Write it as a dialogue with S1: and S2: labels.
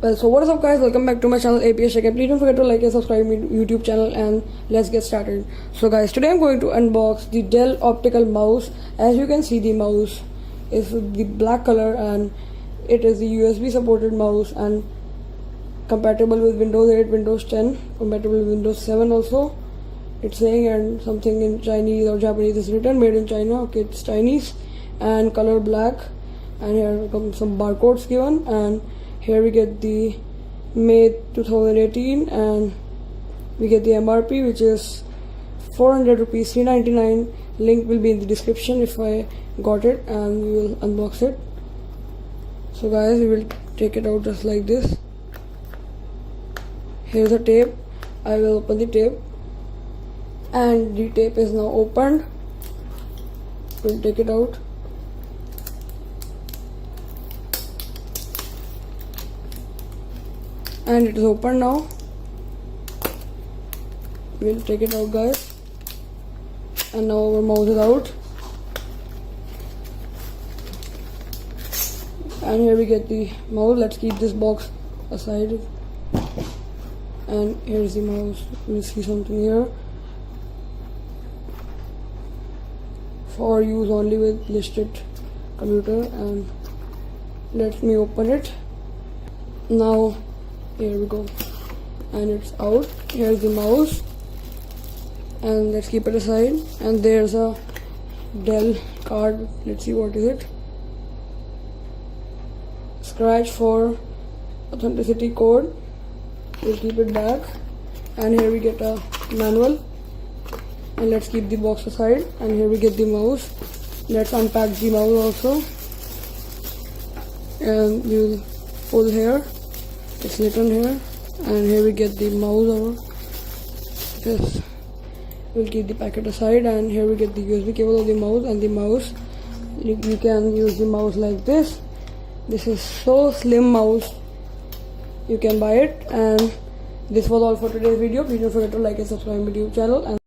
S1: Well, so what is up guys, welcome back to my channel APS Check. Please don't forget to like and subscribe my YouTube channel, and let's get started. So guys, today I'm going to unbox the Dell optical mouse. As you can see, the mouse is the black color and it is the USB supported mouse and compatible with Windows 8, Windows 10, compatible with Windows 7 also. It's saying, and something in Chinese or Japanese is written, made in China. Okay, it's Chinese and color black, and here comes some barcodes given, and here we get the May 2018, and we get the MRP, which is 400 rupees, 399. Link will be in the description if I got it, and we will unbox it. So guys, we will take it out just like this. Here's the tape. I will open the tape, and the tape is now opened. We'll take it out. And it is open now. We'll take it out guys, and now our mouse is out, and here we get the mouse. Let's keep this box aside, and here's the mouse. We'll see something here: for use only with listed computer. And let me open it now. Here we go, and it's out. Here's the mouse, and let's keep it aside. And there's a Dell card. Let's see, what is it? Scratch for authenticity code. We'll keep it back, and here we get a manual, and let's keep the box aside. And here we get the mouse. Let's unpack the mouse also, and we'll pull here. It's written here, and here we get the mouse over. Yes, we'll keep the packet aside, and here we get the USB cable of the mouse. And the mouse, you can use the mouse like this. This is so slim mouse, you can buy it. And this was all for today's video. Please don't forget to like and subscribe my YouTube channel. And